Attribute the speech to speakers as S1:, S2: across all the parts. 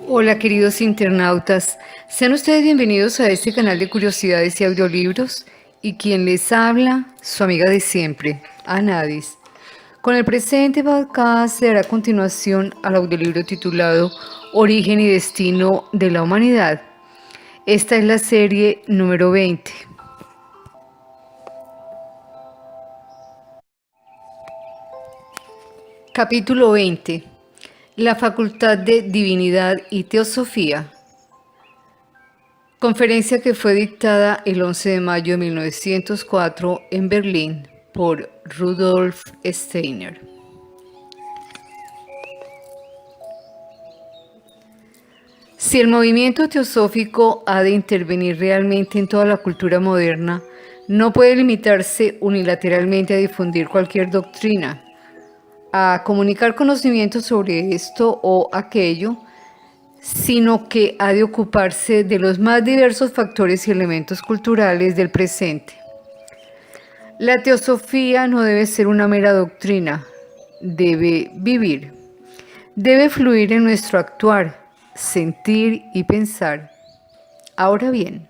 S1: Hola queridos internautas, sean ustedes bienvenidos a este canal de curiosidades y audiolibros y quien les habla, su amiga de siempre, Anadis. Con el presente podcast se dará continuación al audiolibro titulado Origen y Destino de la Humanidad. Esta es la serie número 20. Capítulo 20. La Facultad de Divinidad y Teosofía. Conferencia que fue dictada el 11 de mayo de 1904 en Berlín por Rudolf Steiner. Si el movimiento teosófico ha de intervenir realmente en toda la cultura moderna, no puede limitarse unilateralmente a difundir cualquier doctrina, a comunicar conocimientos sobre esto o aquello, sino que ha de ocuparse de los más diversos factores y elementos culturales del presente. La teosofía no debe ser una mera doctrina, debe vivir, debe fluir en nuestro actuar, sentir y pensar. Ahora bien,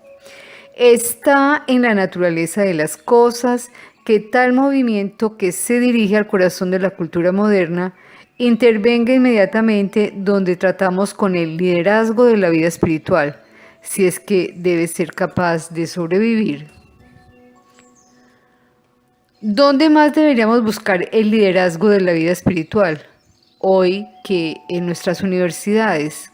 S1: está en la naturaleza de las cosas que tal movimiento que se dirige al corazón de la cultura moderna intervenga inmediatamente donde tratamos con el liderazgo de la vida espiritual, si es que debe ser capaz de sobrevivir. ¿Dónde más deberíamos buscar el liderazgo de la vida espiritual? Hoy que en nuestras universidades.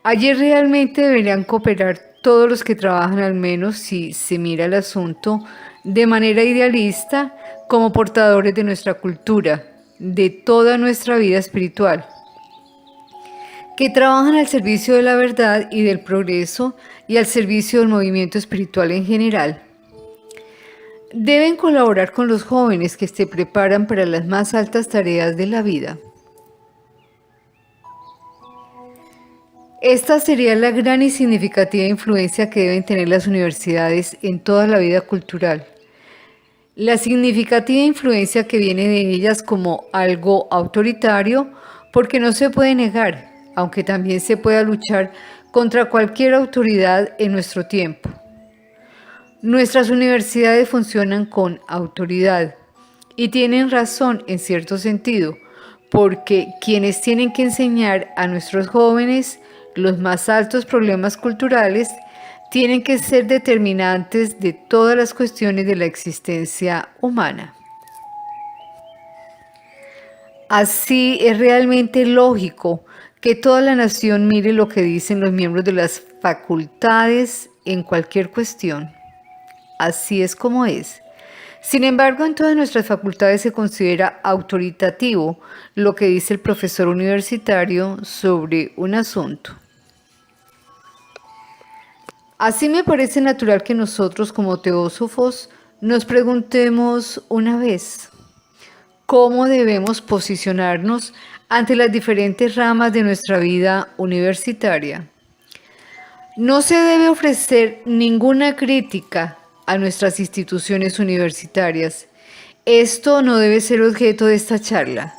S1: Allí realmente deberían cooperar todos los que trabajan, al menos si se mira el asunto de manera idealista, como portadores de nuestra cultura, de toda nuestra vida espiritual, que trabajan al servicio de la verdad y del progreso y al servicio del movimiento espiritual en general. Deben colaborar con los jóvenes que se preparan para las más altas tareas de la vida. Esta sería la gran y significativa influencia que deben tener las universidades en toda la vida cultural. La significativa influencia que viene de ellas como algo autoritario, porque no se puede negar, aunque también se pueda luchar contra cualquier autoridad en nuestro tiempo. Nuestras universidades funcionan con autoridad y tienen razón en cierto sentido, porque quienes tienen que enseñar a nuestros jóvenes los más altos problemas culturales tienen que ser determinantes de todas las cuestiones de la existencia humana. Así es realmente lógico que toda la nación mire lo que dicen los miembros de las facultades en cualquier cuestión. Así es como es. Sin embargo, en todas nuestras facultades se considera autoritativo lo que dice el profesor universitario sobre un asunto. Así me parece natural que nosotros como teósofos nos preguntemos una vez, ¿cómo debemos posicionarnos ante las diferentes ramas de nuestra vida universitaria? No se debe ofrecer ninguna crítica a nuestras instituciones universitarias. Esto no debe ser objeto de esta charla.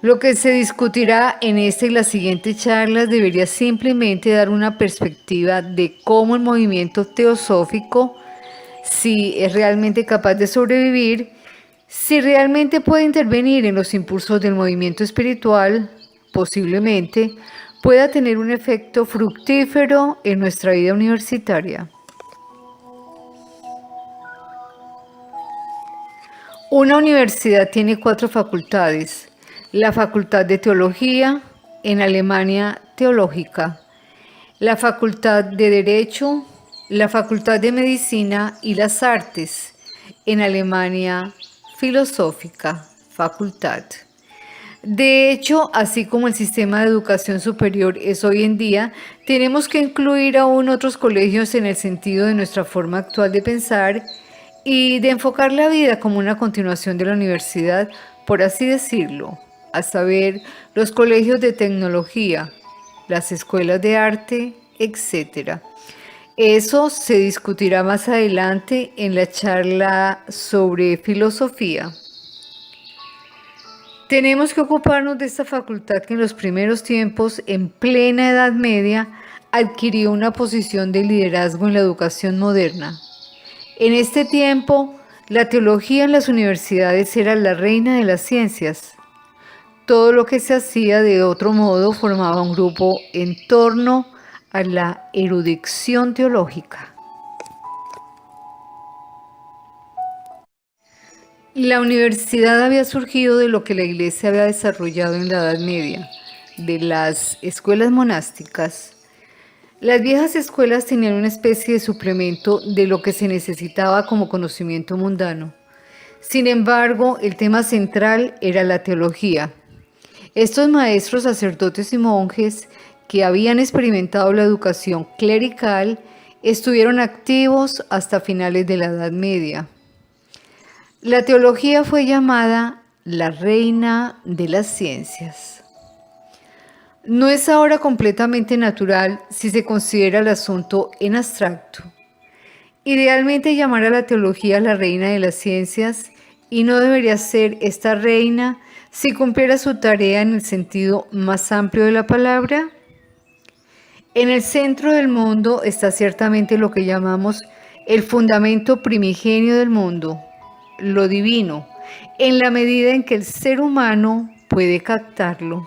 S1: Lo que se discutirá en esta y las siguientes charlas debería simplemente dar una perspectiva de cómo el movimiento teosófico, si es realmente capaz de sobrevivir, si realmente puede intervenir en los impulsos del movimiento espiritual, posiblemente pueda tener un efecto fructífero en nuestra vida universitaria. Una universidad tiene 4 facultades: la Facultad de Teología, en Alemania Teológica, la Facultad de Derecho, la Facultad de Medicina y las Artes, en Alemania Filosófica, Facultad. De hecho, así como el sistema de educación superior es hoy en día, tenemos que incluir aún otros colegios en el sentido de nuestra forma actual de pensar y de enfocar la vida como una continuación de la universidad, por así decirlo, a saber, los colegios de tecnología, las escuelas de arte, etc. Eso se discutirá más adelante en la charla sobre filosofía. Tenemos que ocuparnos de esta facultad que en los primeros tiempos, en plena Edad Media, adquirió una posición de liderazgo en la educación moderna. En este tiempo, la teología en las universidades era la reina de las ciencias. Todo lo que se hacía de otro modo formaba un grupo en torno a la erudición teológica. La universidad había surgido de lo que la Iglesia había desarrollado en la Edad Media, de las escuelas monásticas. Las viejas escuelas tenían una especie de suplemento de lo que se necesitaba como conocimiento mundano. Sin embargo, el tema central era la teología. Estos maestros, sacerdotes y monjes que habían experimentado la educación clerical estuvieron activos hasta finales de la Edad Media. La teología fue llamada la reina de las ciencias. No es ahora completamente natural si se considera el asunto en abstracto. Idealmente llamar a la teología la reina de las ciencias, y no debería ser esta reina si cumpliera su tarea en el sentido más amplio de la palabra. En el centro del mundo está ciertamente lo que llamamos el fundamento primigenio del mundo, lo divino, en la medida en que el ser humano puede captarlo.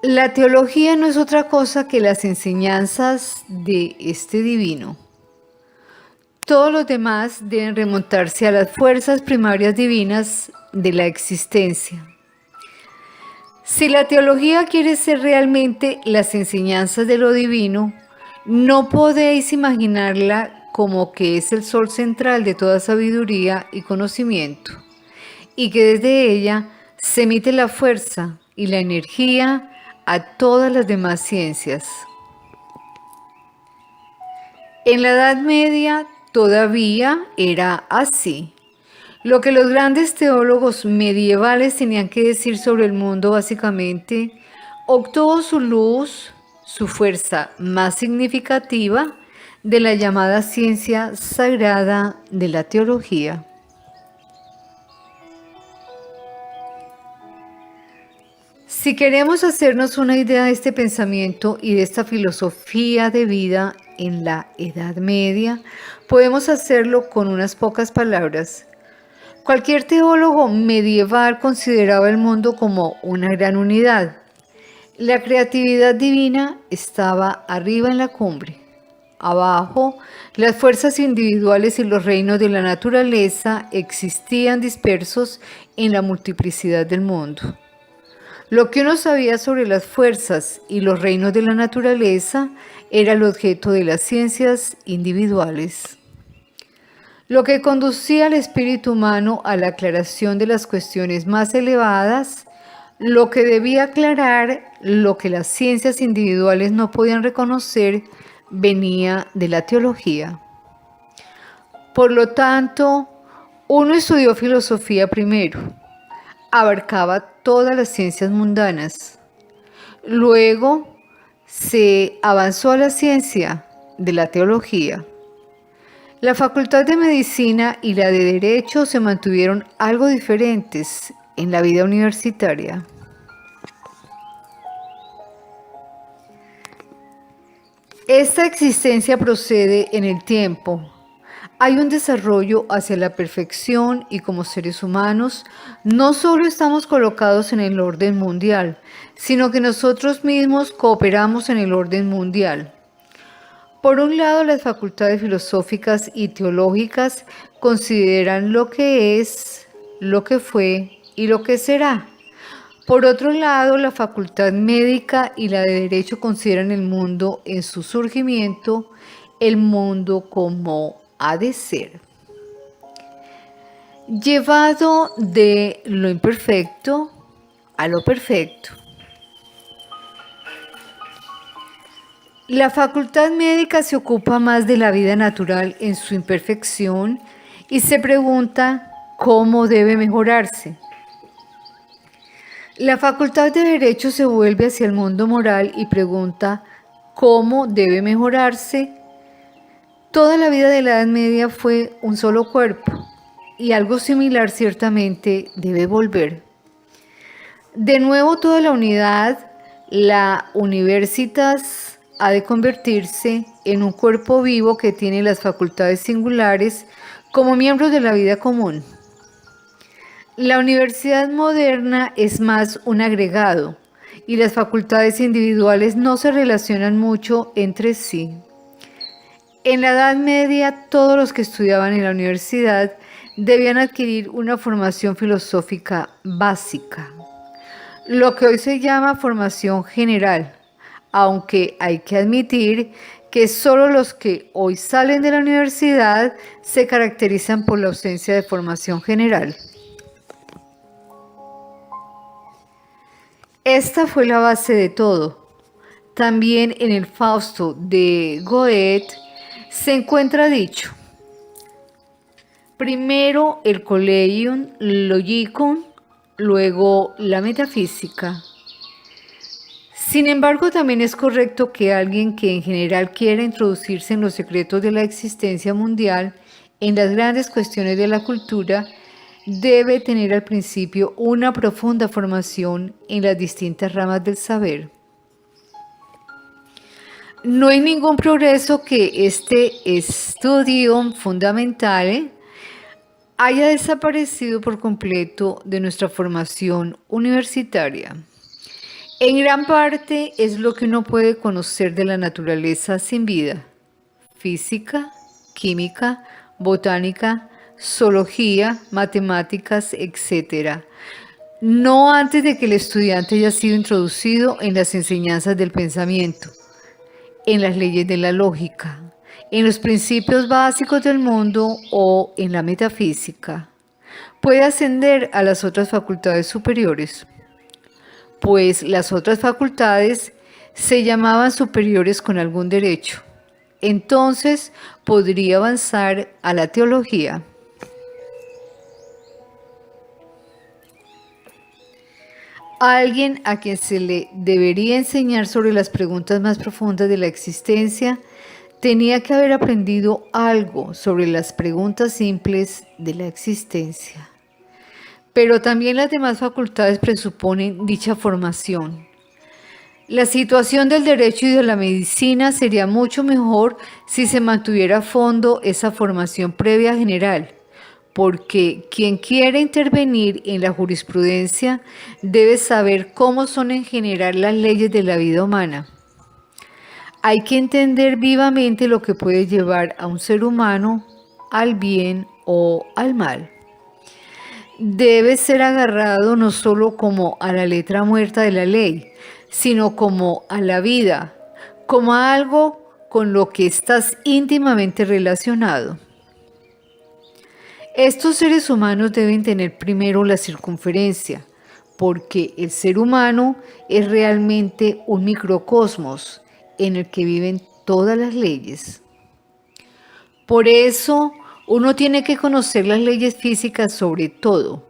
S1: La teología no es otra cosa que las enseñanzas de este divino. Todos los demás deben remontarse a las fuerzas primarias divinas de la existencia. Si la teología quiere ser realmente las enseñanzas de lo divino, no podéis imaginarla como que es el sol central de toda sabiduría y conocimiento, y que desde ella se emite la fuerza y la energía a todas las demás ciencias. En la Edad Media todavía era así. Lo que los grandes teólogos medievales tenían que decir sobre el mundo básicamente obtuvo su luz, su fuerza más significativa de la llamada ciencia sagrada de la teología. Si queremos hacernos una idea de este pensamiento y de esta filosofía de vida en la Edad Media, podemos hacerlo con unas pocas palabras. Cualquier teólogo medieval consideraba el mundo como una gran unidad. La creatividad divina estaba arriba en la cumbre. Abajo, las fuerzas individuales y los reinos de la naturaleza existían dispersos en la multiplicidad del mundo. Lo que uno sabía sobre las fuerzas y los reinos de la naturaleza era el objeto de las ciencias individuales. Lo que conducía al espíritu humano a la aclaración de las cuestiones más elevadas, lo que debía aclarar lo que las ciencias individuales no podían reconocer, venía de la teología. Por lo tanto, uno estudió filosofía primero. Abarcaba todas las ciencias mundanas. Luego se avanzó a la ciencia de la teología. La facultad de medicina y la de derecho se mantuvieron algo diferentes en la vida universitaria. Esta existencia procede en el tiempo. Hay un desarrollo hacia la perfección y como seres humanos no solo estamos colocados en el orden mundial, sino que nosotros mismos cooperamos en el orden mundial. Por un lado, las facultades filosóficas y teológicas consideran lo que es, lo que fue y lo que será. Por otro lado, la facultad médica y la de derecho consideran el mundo en su surgimiento, el mundo como ha de ser. Llevado de lo imperfecto a lo perfecto. La facultad médica se ocupa más de la vida natural en su imperfección y se pregunta cómo debe mejorarse. La facultad de derecho se vuelve hacia el mundo moral y pregunta cómo debe mejorarse. Toda la vida de la Edad Media fue un solo cuerpo. y algo similar ciertamente debe volver. De nuevo, toda la unidad, la universitas, ha de convertirse en un cuerpo vivo que tiene las facultades singulares como miembros de la vida común. La universidad moderna es más un agregado y las facultades individuales no se relacionan mucho entre sí. En la Edad Media, todos los que estudiaban en la universidad debían adquirir una formación filosófica básica, lo que hoy se llama formación general, aunque hay que admitir que solo los que hoy salen de la universidad se caracterizan por la ausencia de formación general. Esta fue la base de todo. También en el Fausto de Goethe se encuentra dicho: primero el Collegium Logicum, luego la metafísica. Sin embargo, también es correcto que alguien que en general quiera introducirse en los secretos de la existencia mundial, en las grandes cuestiones de la cultura, debe tener al principio una profunda formación en las distintas ramas del saber. No hay ningún progreso que este estudium fundamentale haya desaparecido por completo de nuestra formación universitaria. En gran parte es lo que uno puede conocer de la naturaleza sin vida: física, química, botánica, zoología, matemáticas, etc. No antes de que el estudiante haya sido introducido en las enseñanzas del pensamiento, en las leyes de la lógica, en los principios básicos del mundo o en la metafísica. Puede ascender a las otras facultades superiores, pues las otras facultades se llamaban superiores con algún derecho. Entonces podría avanzar a la teología. Alguien a quien se le debería enseñar sobre las preguntas más profundas de la existencia tenía que haber aprendido algo sobre las preguntas simples de la existencia. Pero también las demás facultades presuponen dicha formación. La situación del derecho y de la medicina sería mucho mejor si se mantuviera a fondo esa formación previa general, porque quien quiere intervenir en la jurisprudencia debe saber cómo son en general las leyes de la vida humana. Hay que entender vivamente lo que puede llevar a un ser humano al bien o al mal. Debe ser agarrado no solo como a la letra muerta de la ley, sino como a la vida, como a algo con lo que estás íntimamente relacionado. Estos seres humanos deben tener primero la circunferencia, porque el ser humano es realmente un microcosmos en el que viven todas las leyes. Por eso, uno tiene que conocer las leyes físicas sobre todo.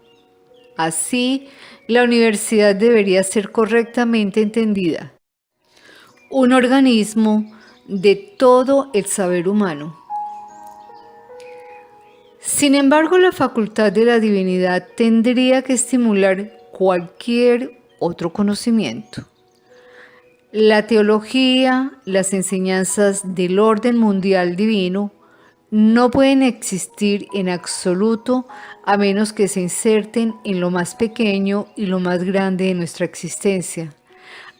S1: Así, la universidad debería ser correctamente entendida un organismo de todo el saber humano. Sin embargo, la facultad de la divinidad tendría que estimular cualquier otro conocimiento. La teología, las enseñanzas del orden mundial divino, no pueden existir en absoluto a menos que se inserten en lo más pequeño y lo más grande de nuestra existencia,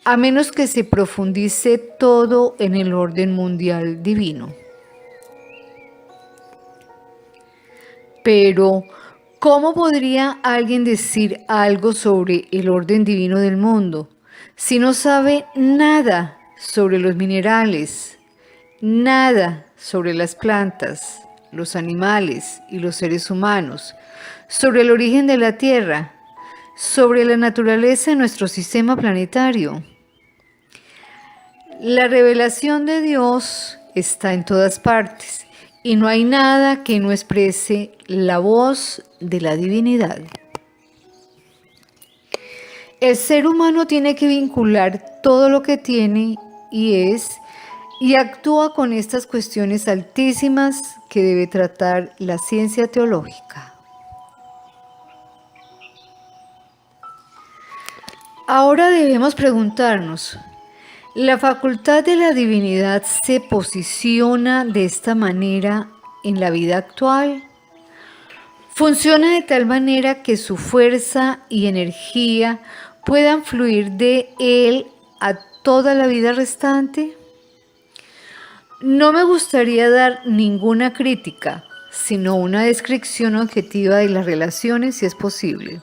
S1: a menos que se profundice todo en el orden mundial divino. Pero, ¿cómo podría alguien decir algo sobre el orden divino del mundo si no sabe nada sobre los minerales, nada sobre las plantas, los animales y los seres humanos, sobre el origen de la Tierra, sobre la naturaleza de nuestro sistema planetario? La revelación de Dios está en todas partes y no hay nada que no exprese la voz de la divinidad. El ser humano tiene que vincular todo lo que tiene y es y actúa con estas cuestiones altísimas que debe tratar la ciencia teológica. Ahora debemos preguntarnos, ¿la facultad de la divinidad se posiciona de esta manera en la vida actual? ¿Funciona de tal manera que su fuerza y energía puedan fluir de él a toda la vida restante? No me gustaría dar ninguna crítica, sino una descripción objetiva de las relaciones si es posible.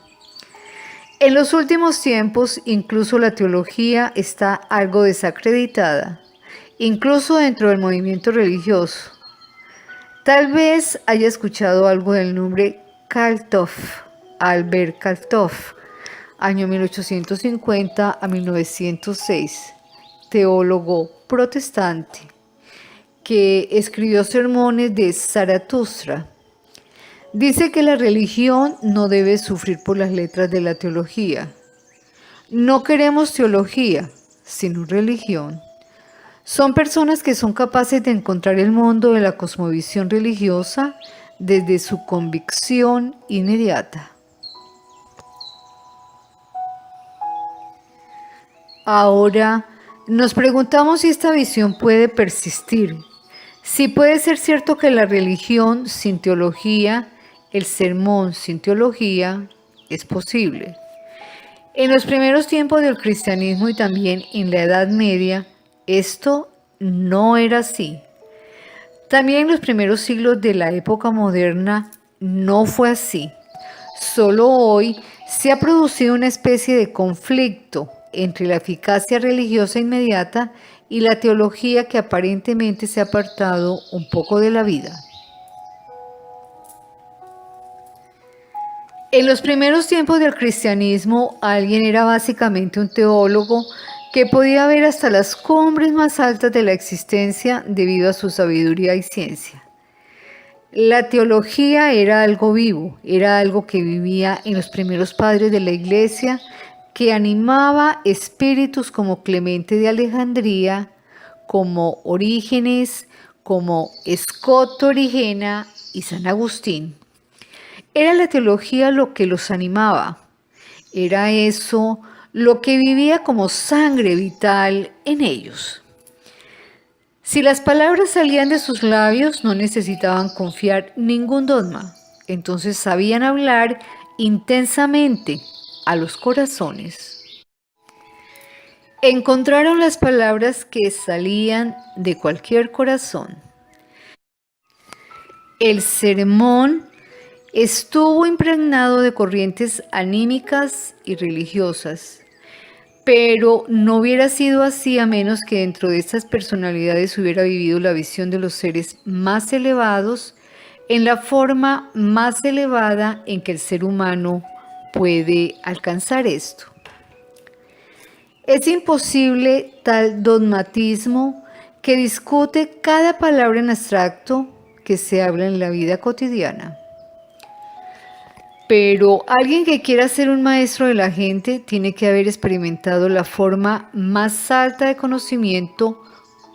S1: En los últimos tiempos, incluso la teología está algo desacreditada, incluso dentro del movimiento religioso. Tal vez haya escuchado algo del nombre Kaltov, Albert Kaltov, año 1850 a 1906, teólogo protestante, que escribió sermones de Zaratustra. Dice que la religión no debe sufrir por las letras de la teología. No queremos teología, sino religión. Son personas que son capaces de encontrar el mundo de la cosmovisión religiosa desde su convicción inmediata. Ahora, nos preguntamos si esta visión puede persistir. Si puede ser cierto que la religión sin teología, el sermón sin teología, es posible. En los primeros tiempos del cristianismo y también en la Edad Media, esto no era así. También en los primeros siglos de la época moderna no fue así. Solo hoy se ha producido una especie de conflicto entre la eficacia religiosa inmediata y la teología que aparentemente se ha apartado un poco de la vida. En los primeros tiempos del cristianismo, alguien era básicamente un teólogo que podía ver hasta las cumbres más altas de la existencia debido a su sabiduría y ciencia. La teología era algo vivo, era algo que vivía en los primeros padres de la Iglesia, que animaba espíritus como Clemente de Alejandría, como Orígenes, como Escoto Origena y San Agustín. Era la teología lo que los animaba, era eso lo que vivía como sangre vital en ellos. Si las palabras salían de sus labios, no necesitaban confiar ningún dogma, entonces sabían hablar intensamente a los corazones. Encontraron las palabras que salían de cualquier corazón. El sermón estuvo impregnado de corrientes anímicas y religiosas, pero no hubiera sido así a menos que dentro de estas personalidades hubiera vivido la visión de los seres más elevados en la forma más elevada en que el ser humano puede alcanzar esto. Es imposible tal dogmatismo que discute cada palabra en abstracto que se habla en la vida cotidiana. Pero alguien que quiera ser un maestro de la gente tiene que haber experimentado la forma más alta de conocimiento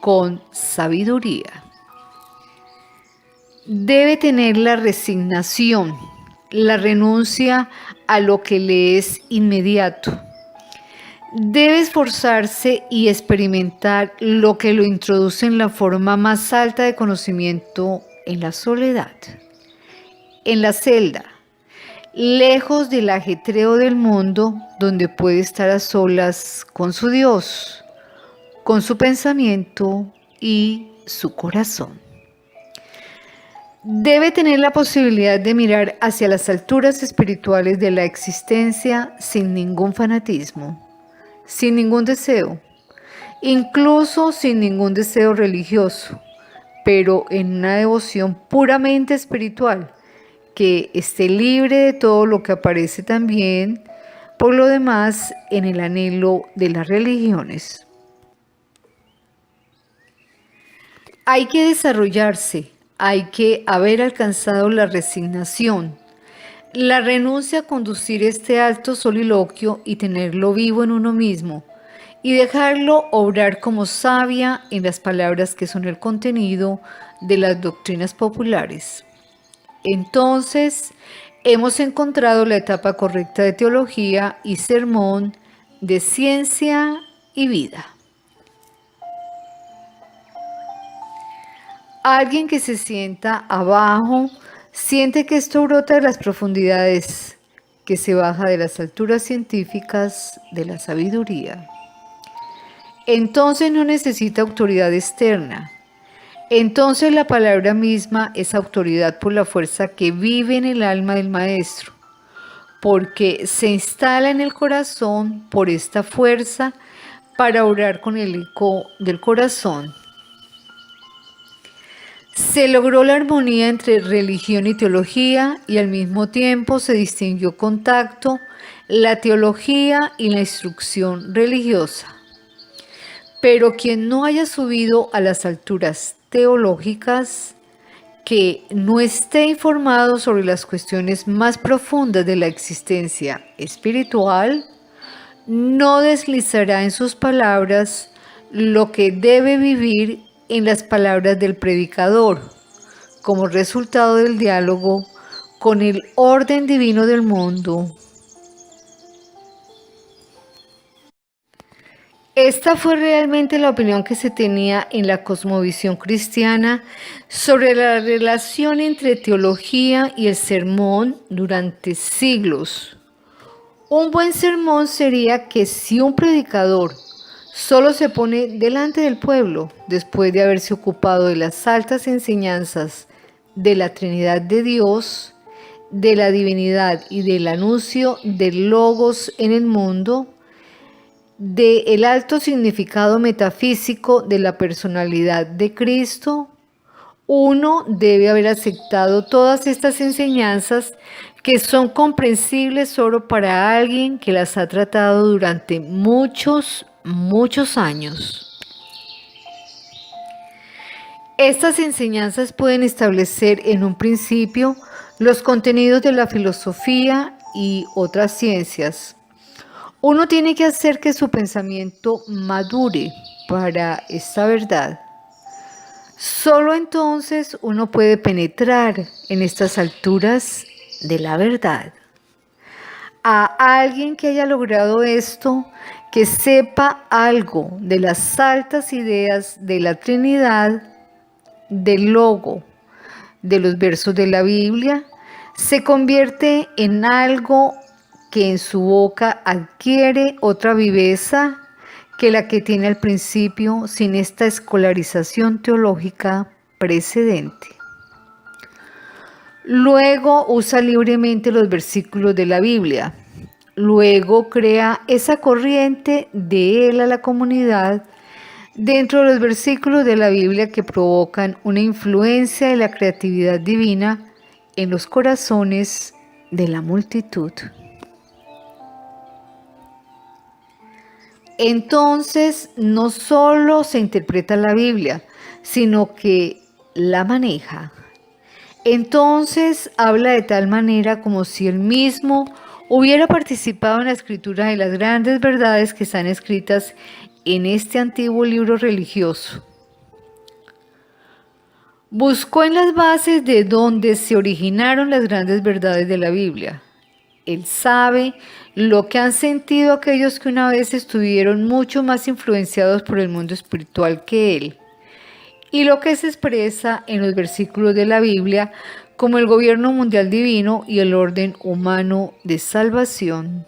S1: con sabiduría. Debe tener la resignación, la renuncia a lo que le es inmediato. Debe esforzarse y experimentar lo que lo introduce en la forma más alta de conocimiento en la soledad, en la celda, lejos del ajetreo del mundo, donde puede estar a solas con su Dios, con su pensamiento y su corazón. Debe tener la posibilidad de mirar hacia las alturas espirituales de la existencia sin ningún fanatismo, sin ningún deseo, incluso sin ningún deseo religioso, pero en una devoción puramente espiritual, que esté libre de todo lo que aparece también, por lo demás, en el anhelo de las religiones. Hay que desarrollarse, hay que haber alcanzado la resignación, la renuncia a conducir este alto soliloquio y tenerlo vivo en uno mismo, y dejarlo obrar como savia en las palabras que son el contenido de las doctrinas populares. Entonces, hemos encontrado la etapa correcta de teología y sermón de ciencia y vida. Alguien que se sienta abajo siente que esto brota de las profundidades, que se baja de las alturas científicas de la sabiduría. Entonces no necesita autoridad externa. Entonces la palabra misma es autoridad por la fuerza que vive en el alma del maestro, porque se instala en el corazón por esta fuerza para orar con el eco del corazón. Se logró la armonía entre religión y teología y al mismo tiempo se distinguió con tacto la teología y la instrucción religiosa. Pero quien no haya subido a las alturas teológicas, que no esté informado sobre las cuestiones más profundas de la existencia espiritual, no deslizará en sus palabras lo que debe vivir en las palabras del predicador, como resultado del diálogo con el orden divino del mundo. Esta fue realmente la opinión que se tenía en la cosmovisión cristiana sobre la relación entre teología y el sermón durante siglos. Un buen sermón sería que si un predicador solo se pone delante del pueblo después de haberse ocupado de las altas enseñanzas de la Trinidad de Dios, de la divinidad y del anuncio del Logos en el mundo, del alto significado metafísico de la personalidad de Cristo, uno debe haber aceptado todas estas enseñanzas que son comprensibles solo para alguien que las ha tratado durante muchos años. Estas enseñanzas pueden establecer en un principio los contenidos de la filosofía y otras ciencias. Uno tiene que hacer que su pensamiento madure para esta verdad. Solo entonces uno puede penetrar en estas alturas de la verdad. A alguien que haya logrado esto, que sepa algo de las altas ideas de la Trinidad, del Logo, de los versos de la Biblia, se convierte en algo que en su boca adquiere otra viveza que la que tiene al principio sin esta escolarización teológica precedente. Luego usa libremente los versículos de la Biblia. Luego crea esa corriente de él a la comunidad dentro de los versículos de la Biblia que provocan una influencia de la creatividad divina en los corazones de la multitud. Entonces, no solo se interpreta la Biblia, sino que la maneja. Entonces, habla de tal manera como si él mismo hubiera participado en la escritura de las grandes verdades que están escritas en este antiguo libro religioso. Buscó en las bases de donde se originaron las grandes verdades de la Biblia. Él sabe lo que han sentido aquellos que una vez estuvieron mucho más influenciados por el mundo espiritual que él, y lo que se expresa en los versículos de la Biblia como el gobierno mundial divino y el orden humano de salvación.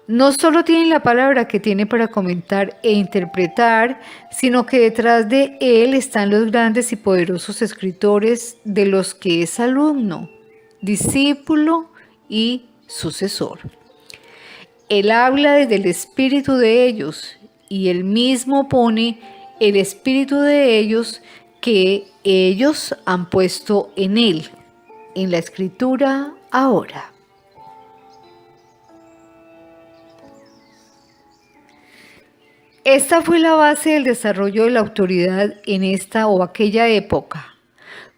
S1: No solo tiene la palabra que tiene para comentar e interpretar, sino que detrás de él están los grandes y poderosos escritores de los que es alumno, discípulo y sucesor. Él habla desde el espíritu de ellos y él mismo pone el espíritu de ellos que ellos han puesto en él, en la escritura ahora. Esta fue la base del desarrollo de la autoridad en esta o aquella época.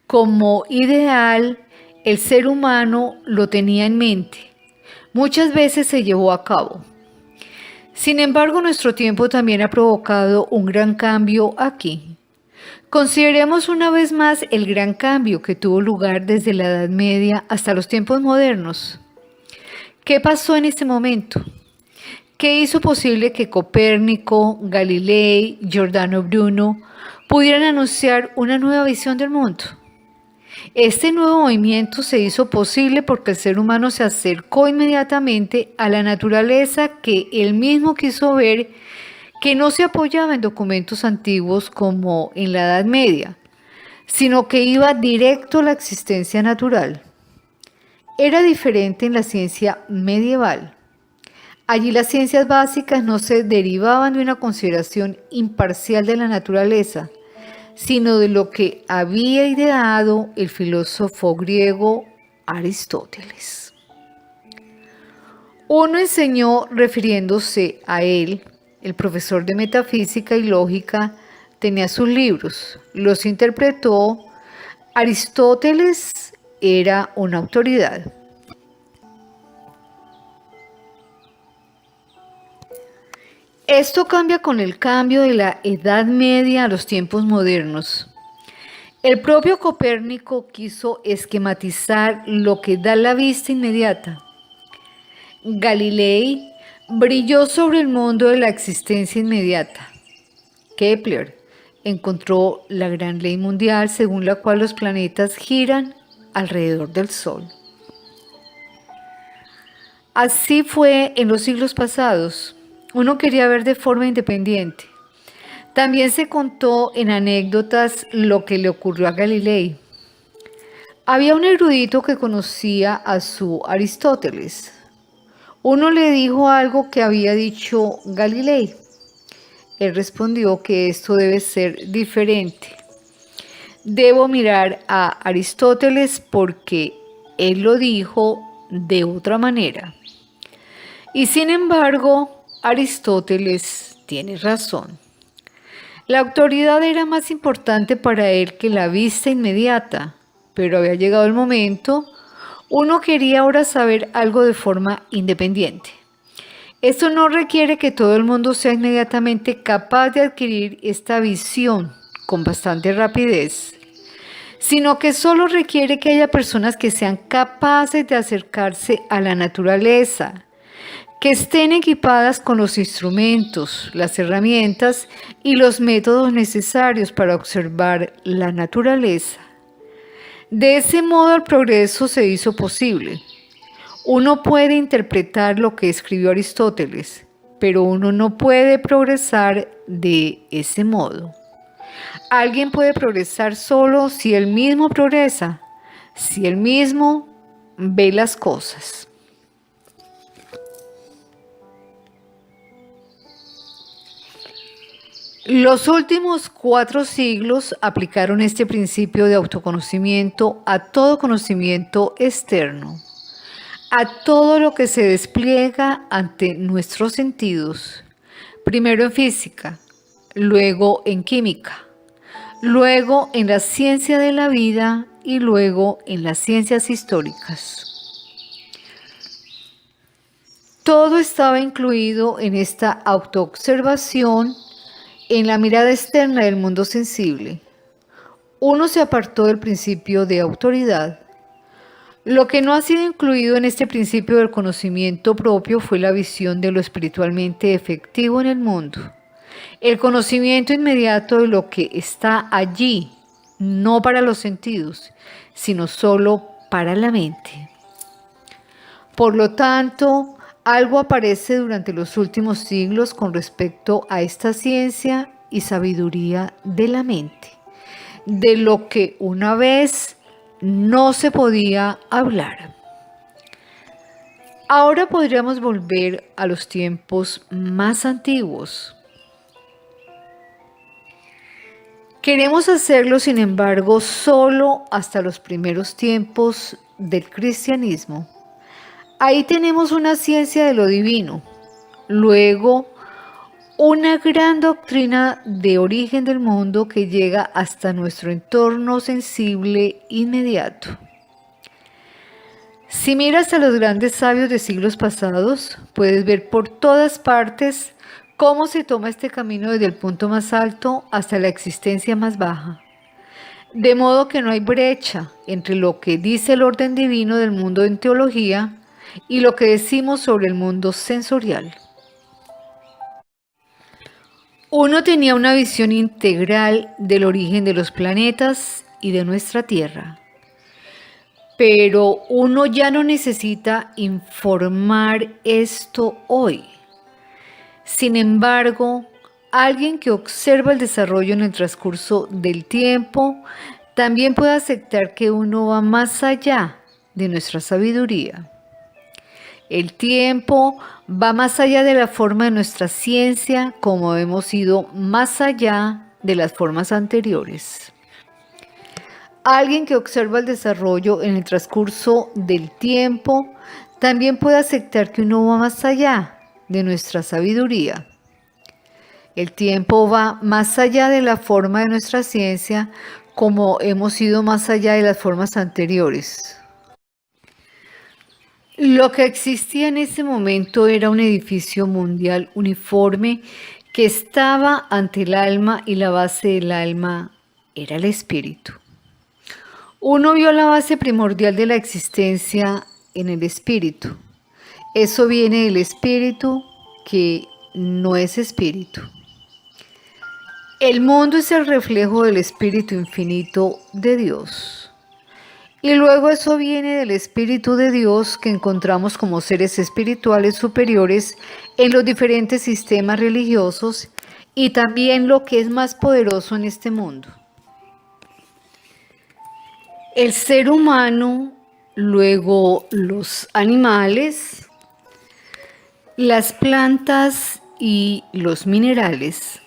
S1: Como ideal, el ser humano lo tenía en mente. Muchas veces se llevó a cabo. Sin embargo, nuestro tiempo también ha provocado un gran cambio aquí. Consideremos una vez más el gran cambio que tuvo lugar desde la Edad Media hasta los tiempos modernos. ¿Qué pasó en este momento? que hizo posible que Copérnico, Galilei, Giordano Bruno pudieran anunciar una nueva visión del mundo. Este nuevo movimiento se hizo posible porque el ser humano se acercó inmediatamente a la naturaleza que él mismo quiso ver, que no se apoyaba en documentos antiguos como en la Edad Media, sino que iba directo a la existencia natural. Era diferente en la ciencia medieval. Allí las ciencias básicas no se derivaban de una consideración imparcial de la naturaleza, sino de lo que había ideado el filósofo griego Aristóteles. Uno enseñó refiriéndose a él, el profesor de metafísica y lógica tenía sus libros, los interpretó. Aristóteles era una autoridad. Esto cambia con el cambio de la Edad Media a los tiempos modernos. El propio Copérnico quiso esquematizar lo que da la vista inmediata. Galilei brilló sobre el mundo de la existencia inmediata. Kepler encontró la gran ley mundial según la cual los planetas giran alrededor del Sol. Así fue en los siglos pasados. Uno quería ver de forma independiente. También se contó en anécdotas lo que le ocurrió a Galilei. Había un erudito que conocía a su Aristóteles. Uno le dijo algo que había dicho Galilei. Él respondió que esto debe ser diferente. Debo mirar a Aristóteles porque él lo dijo de otra manera. Y sin embargo, Aristóteles tiene razón. La autoridad era más importante para él que la vista inmediata, pero había llegado el momento. Uno quería ahora saber algo de forma independiente. Esto no requiere que todo el mundo sea inmediatamente capaz de adquirir esta visión con bastante rapidez, sino que solo requiere que haya personas que sean capaces de acercarse a la naturaleza, que estén equipadas con los instrumentos, las herramientas y los métodos necesarios para observar la naturaleza. De ese modo el progreso se hizo posible. Uno puede interpretar lo que escribió Aristóteles, pero uno no puede progresar de ese modo. Alguien puede progresar solo si él mismo progresa, si él mismo ve las cosas. Los últimos 4 siglos aplicaron este principio de autoconocimiento a todo conocimiento externo, a todo lo que se despliega ante nuestros sentidos, primero en física, luego en química, luego en la ciencia de la vida y luego en las ciencias históricas. Todo estaba incluido en esta autoobservación, en la mirada externa del mundo sensible. Uno se apartó del principio de autoridad. Lo que no ha sido incluido en este principio del conocimiento propio fue la visión de lo espiritualmente efectivo en el mundo. El conocimiento inmediato de lo que está allí, no para los sentidos, sino solo para la mente. Por lo tanto, algo aparece durante los últimos siglos con respecto a esta ciencia y sabiduría de la mente, de lo que una vez no se podía hablar. Ahora podríamos volver a los tiempos más antiguos. Queremos hacerlo, sin embargo, solo hasta los primeros tiempos del cristianismo. Ahí tenemos una ciencia de lo divino, luego una gran doctrina de origen del mundo que llega hasta nuestro entorno sensible inmediato. Si miras a los grandes sabios de siglos pasados, puedes ver por todas partes cómo se toma este camino desde el punto más alto hasta la existencia más baja. De modo que no hay brecha entre lo que dice el orden divino del mundo en teología y lo que decimos sobre el mundo sensorial. Uno tenía una visión integral del origen de los planetas y de nuestra Tierra. Pero uno ya no necesita informar esto hoy. Sin embargo, alguien que observa el desarrollo en el transcurso del tiempo también puede aceptar que uno va más allá de nuestra sabiduría. El tiempo va más allá de la forma de nuestra ciencia, como hemos ido más allá de las formas anteriores. Alguien que observa el desarrollo en el transcurso del tiempo también puede aceptar que uno va más allá de nuestra sabiduría. El tiempo va más allá de la forma de nuestra ciencia, como hemos ido más allá de las formas anteriores. Lo que existía en ese momento era un edificio mundial uniforme que estaba ante el alma, y la base del alma era el espíritu. Uno vio la base primordial de la existencia en el espíritu. Eso viene del espíritu, que no es espíritu. El mundo es el reflejo del espíritu infinito de Dios. Y luego eso viene del espíritu de Dios, que encontramos como seres espirituales superiores en los diferentes sistemas religiosos, y también lo que es más poderoso en este mundo. El ser humano, luego los animales, las plantas y los minerales.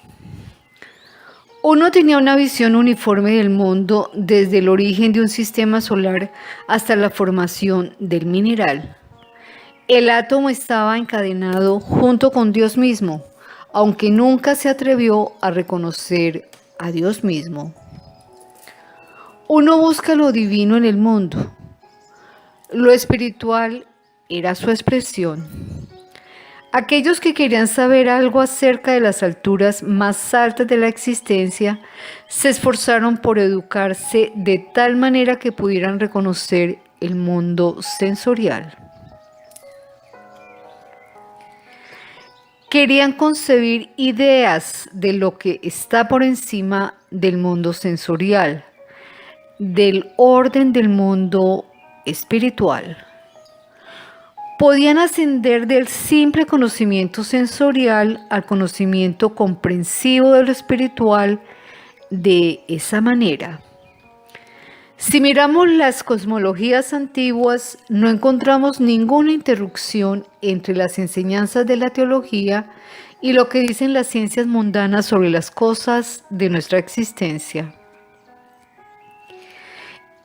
S1: Uno tenía una visión uniforme del mundo desde el origen de un sistema solar hasta la formación del mineral. El átomo estaba encadenado junto con Dios mismo, aunque nunca se atrevió a reconocer a Dios mismo. Uno busca lo divino en el mundo. Lo espiritual era su expresión. Aquellos que querían saber algo acerca de las alturas más altas de la existencia se esforzaron por educarse de tal manera que pudieran reconocer el mundo sensorial. Querían concebir ideas de lo que está por encima del mundo sensorial, del orden del mundo espiritual. Podían ascender del simple conocimiento sensorial al conocimiento comprensivo de lo espiritual de esa manera. Si miramos las cosmologías antiguas, no encontramos ninguna interrupción entre las enseñanzas de la teología y lo que dicen las ciencias mundanas sobre las cosas de nuestra existencia.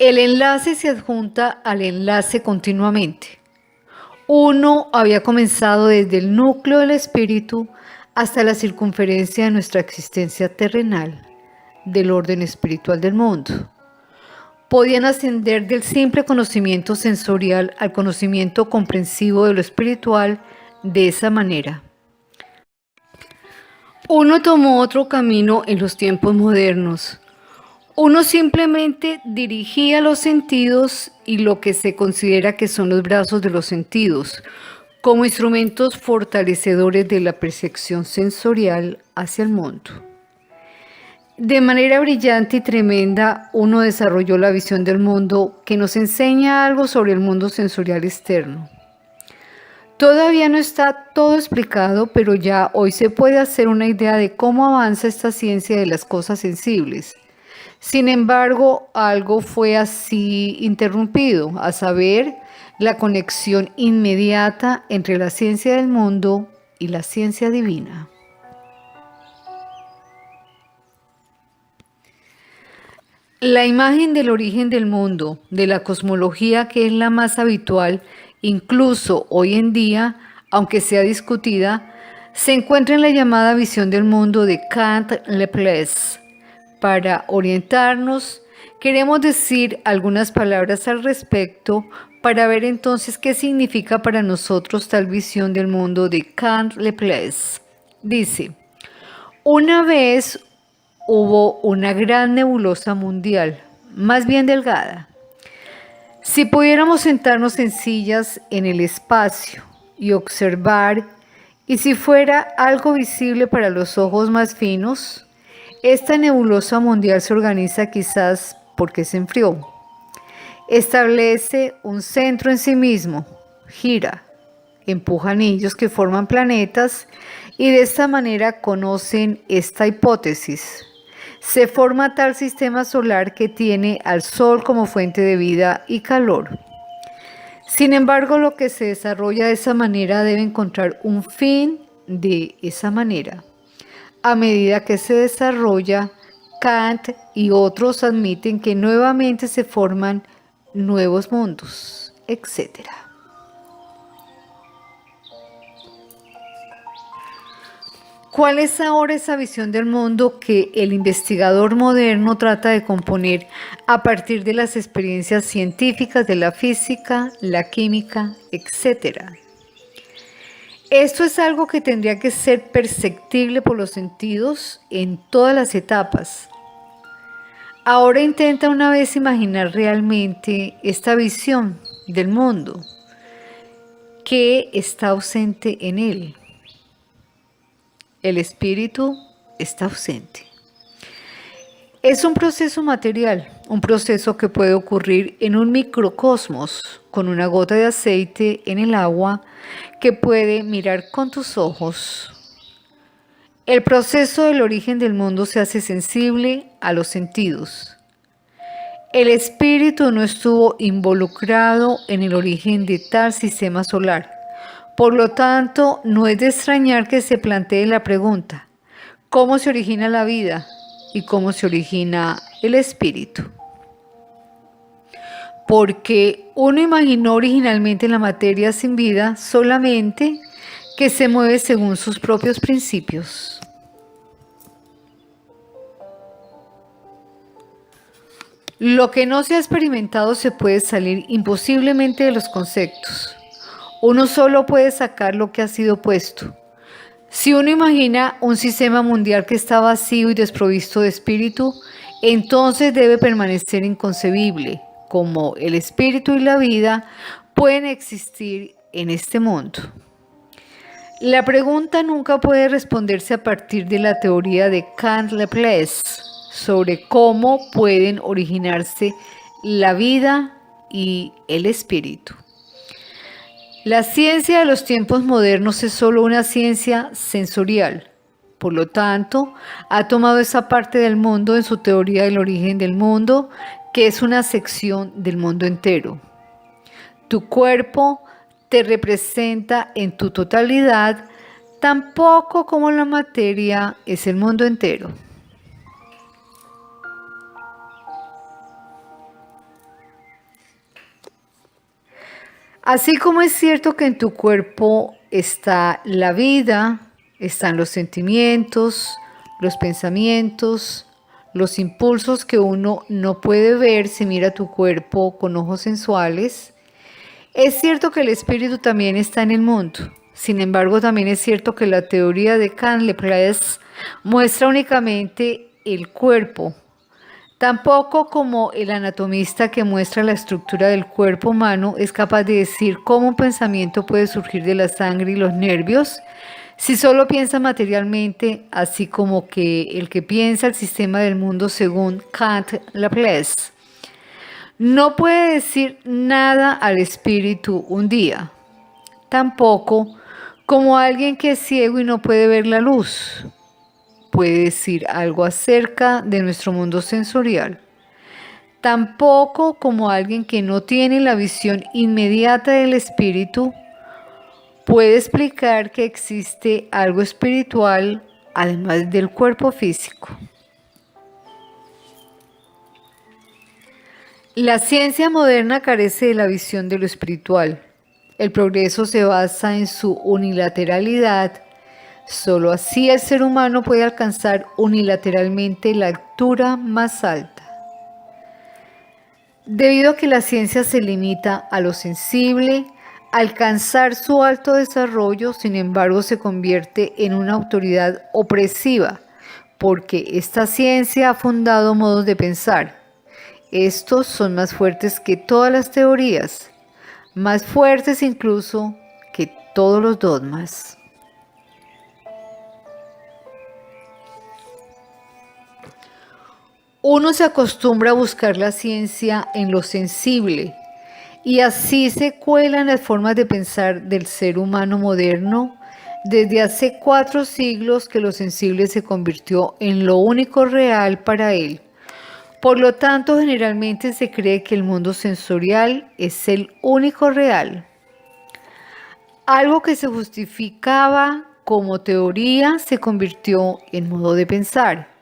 S1: El enlace se adjunta al enlace continuamente. Uno había comenzado desde el núcleo del espíritu hasta la circunferencia de nuestra existencia terrenal, del orden espiritual del mundo. Podían ascender del simple conocimiento sensorial al conocimiento comprensivo de lo espiritual de esa manera. Uno tomó otro camino en los tiempos modernos. Uno simplemente dirigía los sentidos y lo que se considera que son los brazos de los sentidos, como instrumentos fortalecedores de la percepción sensorial hacia el mundo. De manera brillante y tremenda, uno desarrolló la visión del mundo que nos enseña algo sobre el mundo sensorial externo. Todavía no está todo explicado, pero ya hoy se puede hacer una idea de cómo avanza esta ciencia de las cosas sensibles. Sin embargo, algo fue así interrumpido, a saber, la conexión inmediata entre la ciencia del mundo y la ciencia divina. La imagen del origen del mundo, de la cosmología, que es la más habitual, incluso hoy en día, aunque sea discutida, se encuentra en la llamada visión del mundo de Kant-Laplace. Para orientarnos, queremos decir algunas palabras al respecto para ver entonces qué significa para nosotros tal visión del mundo de Kant-Laplace. Dice: una vez hubo una gran nebulosa mundial, más bien delgada. Si pudiéramos sentarnos en sillas en el espacio y observar Y si fuera algo visible para los ojos más finos, esta nebulosa mundial se organiza quizás porque se enfrió. Establece un centro en sí mismo, gira, empuja anillos que forman planetas y de esta manera conocen esta hipótesis. Se forma tal sistema solar que tiene al Sol como fuente de vida y calor. Sin embargo, lo que se desarrolla de esa manera debe encontrar un fin de esa manera. A medida que se desarrolla, Kant y otros admiten que nuevamente se forman nuevos mundos, etc. ¿Cuál es ahora esa visión del mundo que el investigador moderno trata de componer a partir de las experiencias científicas de la física, la química, etc.? Esto es algo que tendría que ser perceptible por los sentidos en todas las etapas. Ahora intenta una vez imaginar realmente esta visión del mundo que está ausente en él. El espíritu está ausente. Es un proceso material, un proceso que puede ocurrir en un microcosmos, con una gota de aceite en el agua que puede mirar con tus ojos. El proceso del origen del mundo se hace sensible a los sentidos. El espíritu no estuvo involucrado en el origen de tal sistema solar. Por lo tanto, no es de extrañar que se plantee la pregunta, ¿cómo se origina la vida y cómo se origina el espíritu? Porque uno imaginó originalmente la materia sin vida solamente que se mueve según sus propios principios. Lo que no se ha experimentado se puede salir imposiblemente de los conceptos. Uno solo puede sacar lo que ha sido puesto. Si uno imagina un sistema mundial que está vacío y desprovisto de espíritu, entonces debe permanecer inconcebible, como el espíritu y la vida pueden existir en este mundo. La pregunta nunca puede responderse a partir de la teoría de Kant-Laplace sobre cómo pueden originarse la vida y el espíritu. La ciencia de los tiempos modernos es solo una ciencia sensorial. Por lo tanto, ha tomado esa parte del mundo en su teoría del origen del mundo, que es una sección del mundo entero. Tu cuerpo te representa en tu totalidad, tan poco como la materia es el mundo entero. Así como es cierto que en tu cuerpo está la vida, están los sentimientos, los pensamientos, los impulsos que uno no puede ver si mira tu cuerpo con ojos sensuales, es cierto que el espíritu también está en el mundo. Sin embargo, también es cierto que la teoría de Kant-Laplace muestra únicamente el cuerpo, tampoco como el anatomista que muestra la estructura del cuerpo humano es capaz de decir cómo un pensamiento puede surgir de la sangre y los nervios, si solo piensa materialmente, así como que el que piensa el sistema del mundo según Kant-Laplace. No puede decir nada al espíritu un día, tampoco como alguien que es ciego y no puede ver la luz. Puede decir algo acerca de nuestro mundo sensorial. Tampoco como alguien que no tiene la visión inmediata del espíritu puede explicar que existe algo espiritual además del cuerpo físico. La ciencia moderna carece de la visión de lo espiritual. El progreso se basa en su unilateralidad. Solo así el ser humano puede alcanzar unilateralmente la altura más alta. Debido a que la ciencia se limita a lo sensible, alcanzar su alto desarrollo, sin embargo, se convierte en una autoridad opresiva, porque esta ciencia ha fundado modos de pensar. Estos son más fuertes que todas las teorías, más fuertes incluso que todos los dogmas. Uno se acostumbra a buscar la ciencia en lo sensible y así se cuelan las formas de pensar del ser humano moderno desde hace 4 siglos que lo sensible se convirtió en lo único real para él. Por lo tanto, generalmente se cree que el mundo sensorial es el único real. Algo que se justificaba como teoría se convirtió en modo de pensar.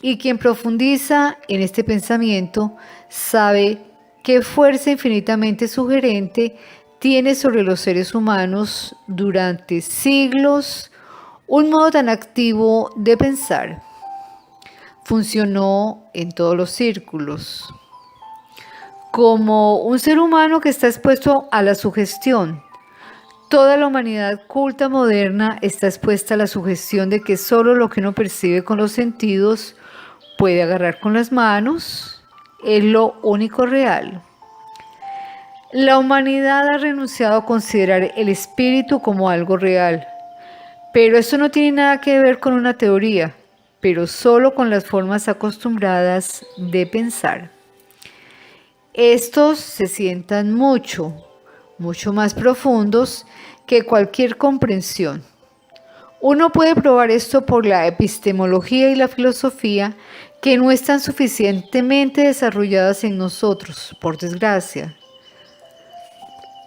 S1: Y quien profundiza en este pensamiento sabe qué fuerza infinitamente sugerente tiene sobre los seres humanos durante siglos un modo tan activo de pensar. Funcionó en todos los círculos. Como un ser humano que está expuesto a la sugestión. Toda la humanidad culta moderna está expuesta a la sugestión de que solo lo que uno percibe con los sentidos puede agarrar con las manos, es lo único real. La humanidad ha renunciado a considerar el espíritu como algo real, pero esto no tiene nada que ver con una teoría, pero solo con las formas acostumbradas de pensar. Estos se sientan mucho más profundos que cualquier comprensión. Uno puede probar esto por la epistemología y la filosofía que no están suficientemente desarrolladas en nosotros, por desgracia.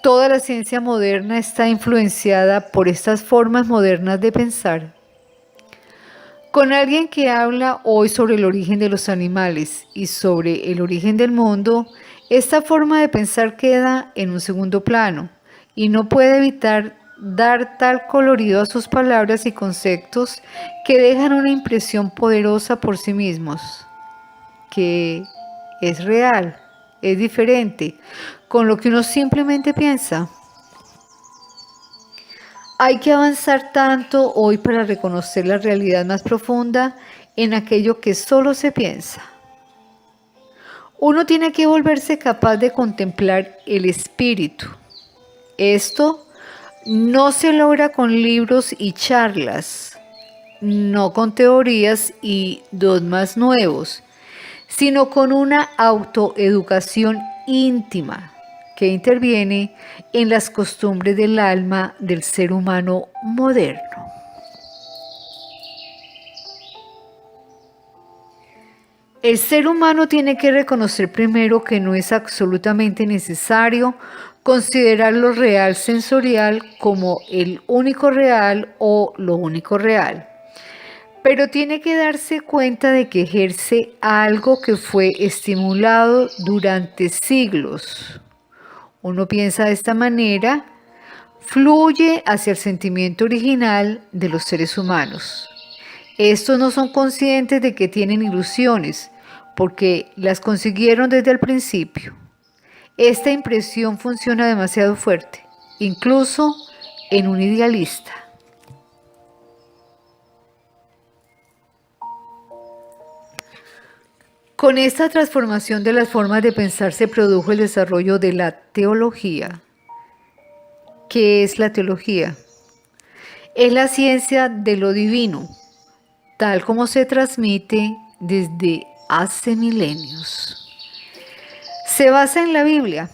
S1: Toda la ciencia moderna está influenciada por estas formas modernas de pensar. Con alguien que habla hoy sobre el origen de los animales y sobre el origen del mundo, esta forma de pensar queda en un segundo plano y no puede evitar dar tal colorido a sus palabras y conceptos que dejan una impresión poderosa por sí mismos, que es real, es diferente, con lo que uno simplemente piensa. Hay que avanzar tanto hoy para reconocer la realidad más profunda en aquello que solo se piensa. Uno tiene que volverse capaz de contemplar el espíritu. Esto no se logra con libros y charlas, no con teorías y dogmas nuevos, sino con una autoeducación íntima que interviene en las costumbres del alma del ser humano moderno. El ser humano tiene que reconocer primero que no es absolutamente necesario considerar lo real sensorial como el único real o lo único real, pero tiene que darse cuenta de que ejerce algo que fue estimulado durante siglos. Uno piensa de esta manera, fluye hacia el sentimiento original de los seres humanos. Estos no son conscientes de que tienen ilusiones, porque las consiguieron desde el principio. Esta impresión funciona demasiado fuerte, incluso en un idealista. Con esta transformación de las formas de pensar se produjo el desarrollo de la teología. ¿Qué es la teología? Es la ciencia de lo divino, tal como se transmite desde hace milenios. Se basa en la Biblia,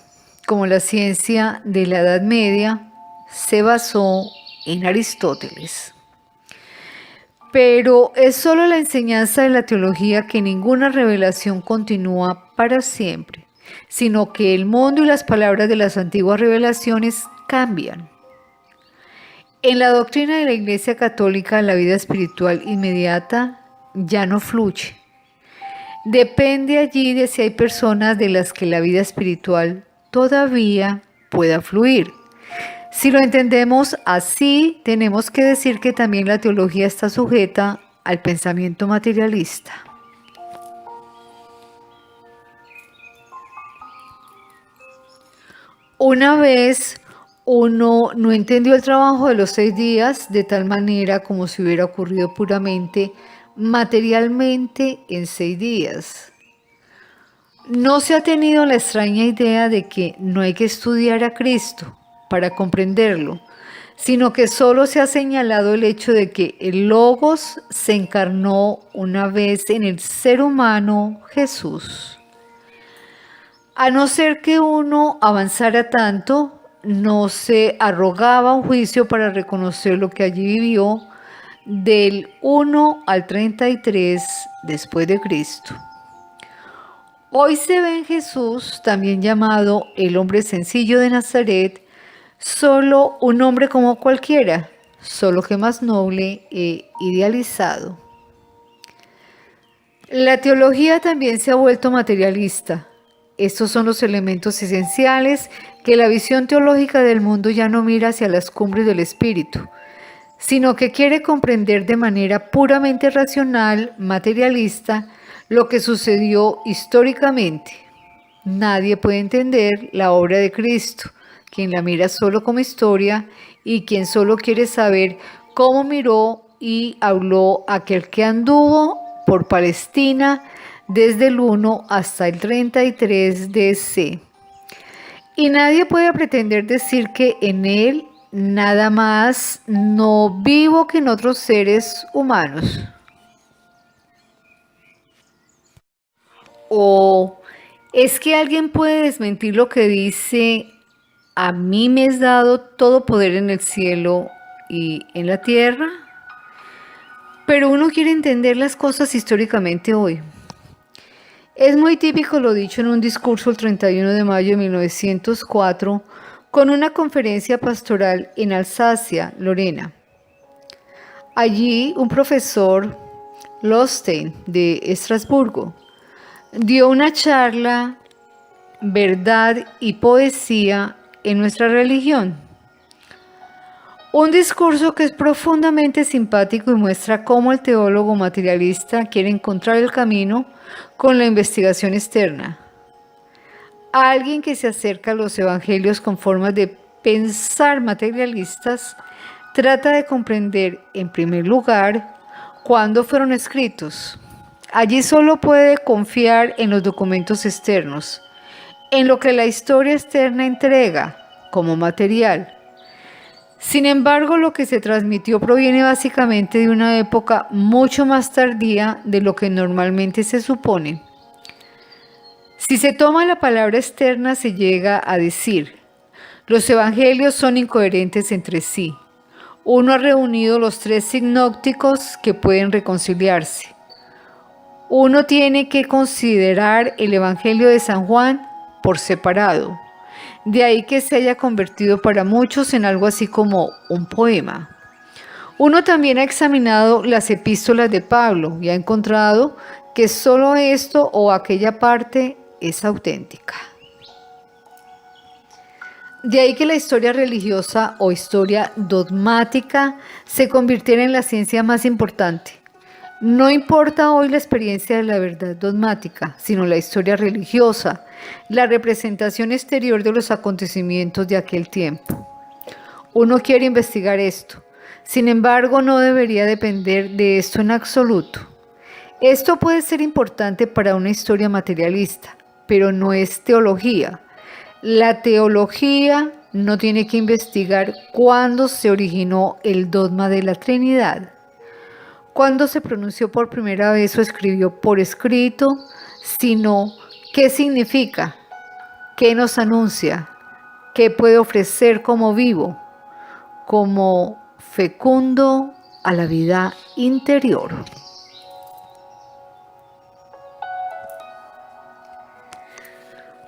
S1: como la ciencia de la Edad Media se basó en Aristóteles. Pero es solo la enseñanza de la teología que ninguna revelación continúa para siempre, sino que el mundo y las palabras de las antiguas revelaciones cambian. En la doctrina de la Iglesia Católica, la vida espiritual inmediata ya no fluye. Depende allí de si hay personas de las que la vida espiritual todavía pueda fluir. Si lo entendemos así, tenemos que decir que también la teología está sujeta al pensamiento materialista. Una vez uno no entendió el trabajo de los 6 días de tal manera como si hubiera ocurrido puramente materialmente en 6 días. No se ha tenido la extraña idea de que no hay que estudiar a Cristo para comprenderlo, sino que solo se ha señalado el hecho de que el Logos se encarnó una vez en el ser humano Jesús. A no ser que uno avanzara tanto, no se arrogaba un juicio para reconocer lo que allí vivió del 1 al 33 después de Cristo. Hoy se ve en Jesús, también llamado el hombre sencillo de Nazaret, solo un hombre como cualquiera, solo que más noble e idealizado. La teología también se ha vuelto materialista. Estos son los elementos esenciales que la visión teológica del mundo ya no mira hacia las cumbres del espíritu, sino que quiere comprender de manera puramente racional, materialista, lo que sucedió históricamente. Nadie puede entender la obra de Cristo, quien la mira solo como historia y quien solo quiere saber cómo miró y habló aquel que anduvo por Palestina desde el 1 hasta el 33 DC. Y nadie puede pretender decir que en él nada más no vivo que en otros seres humanos. ¿O es que alguien puede desmentir lo que dice: a mí me es dado todo poder en el cielo y en la tierra? Pero uno quiere entender las cosas históricamente hoy. Es muy típico lo dicho en un discurso el 31 de mayo de 1904 con una conferencia pastoral en Alsacia, Lorena. Allí un profesor, Lostein, de Estrasburgo, dio una charla, Verdad y Poesía en nuestra religión. Un discurso que es profundamente simpático y muestra cómo el teólogo materialista quiere encontrar el camino con la investigación externa. Alguien que se acerca a los evangelios con formas de pensar materialistas trata de comprender, en primer lugar, cuándo fueron escritos. Allí solo puede confiar en los documentos externos, en lo que la historia externa entrega como material. Sin embargo, lo que se transmitió proviene básicamente de una época mucho más tardía de lo que normalmente se supone. Si se toma la palabra externa, se llega a decir: los evangelios son incoherentes entre sí. Uno ha reunido los tres sinópticos que pueden reconciliarse. Uno tiene que considerar el evangelio de San Juan por separado. De ahí que se haya convertido para muchos en algo así como un poema. Uno también ha examinado las epístolas de Pablo y ha encontrado que solo esto o aquella parte es auténtica. De ahí que la historia religiosa o historia dogmática se convirtiera en la ciencia más importante. No importa hoy la experiencia de la verdad dogmática, sino la historia religiosa, la representación exterior de los acontecimientos de aquel tiempo. Uno quiere investigar esto, sin embargo no debería depender de esto en absoluto. Esto puede ser importante para una historia materialista, pero no es teología. La teología no tiene que investigar cuándo se originó el dogma de la Trinidad, cuándo se pronunció por primera vez o escribió por escrito, sino qué significa, qué nos anuncia, qué puede ofrecer como vivo, como fecundo a la vida interior.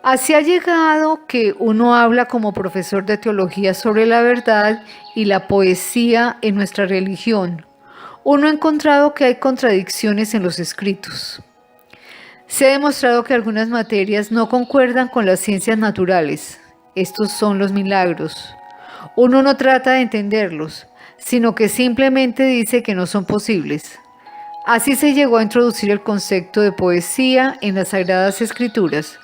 S1: Así ha llegado que uno habla como profesor de teología sobre la verdad y la poesía en nuestra religión. Uno ha encontrado que hay contradicciones en los escritos. Se ha demostrado que algunas materias no concuerdan con las ciencias naturales. Estos son los milagros. Uno no trata de entenderlos, sino que simplemente dice que no son posibles. Así se llegó a introducir el concepto de poesía en las Sagradas Escrituras.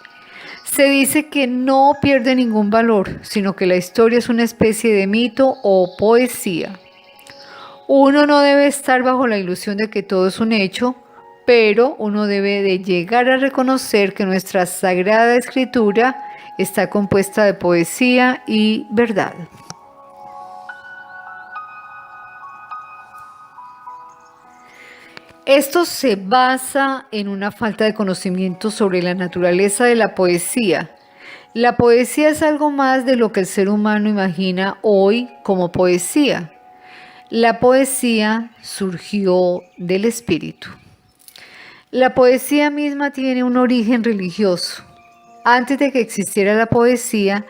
S1: Se dice que no pierde ningún valor, sino que la historia es una especie de mito o poesía. Uno no debe estar bajo la ilusión de que todo es un hecho, pero uno debe de llegar a reconocer que nuestra Sagrada Escritura está compuesta de poesía y verdad. Esto se basa en una falta de conocimiento sobre la naturaleza de la poesía. La poesía es algo más de lo que el ser humano imagina hoy como poesía. La poesía surgió del espíritu. La poesía misma tiene un origen religioso. Antes de que existiera la poesía,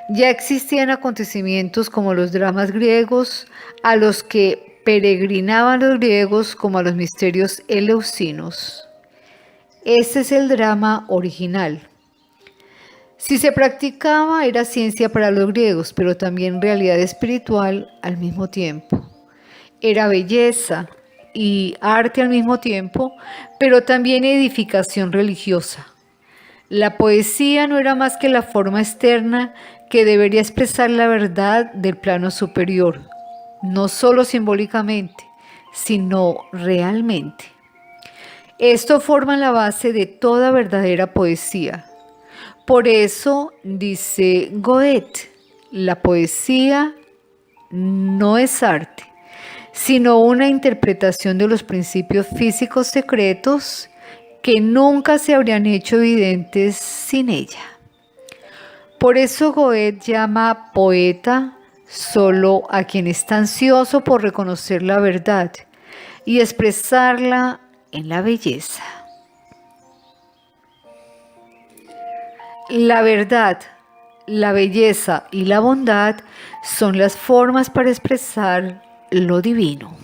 S1: ya existían acontecimientos como los dramas griegos, a los que peregrinaban los griegos, como a los misterios eleusinos. Este es el drama original. Si se practicaba, era ciencia para los griegos, pero también realidad espiritual al mismo tiempo. Era belleza y arte al mismo tiempo, pero también edificación religiosa. La poesía no era más que la forma externa que debería expresar la verdad del plano superior, no solo simbólicamente, sino realmente. Esto forma la base de toda verdadera poesía. Por eso dice Goethe, la poesía no es arte, sino una interpretación de los principios físicos secretos que nunca se habrían hecho evidentes sin ella. Por eso Goethe llama poeta solo a quien está ansioso por reconocer la verdad y expresarla en la belleza. La verdad, la belleza y la bondad son las formas para expresar lo divino.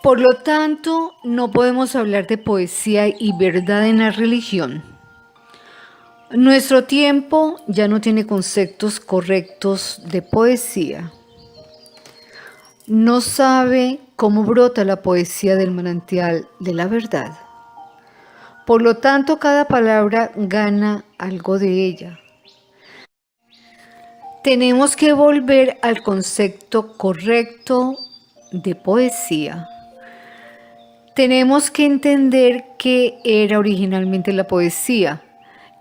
S1: Por lo tanto, no podemos hablar de poesía y verdad en la religión. Nuestro tiempo ya no tiene conceptos correctos de poesía. No sabe cómo brota la poesía del manantial de la verdad. Por lo tanto, cada palabra gana algo de ella. Tenemos que volver al concepto correcto de poesía. Tenemos que entender qué era originalmente la poesía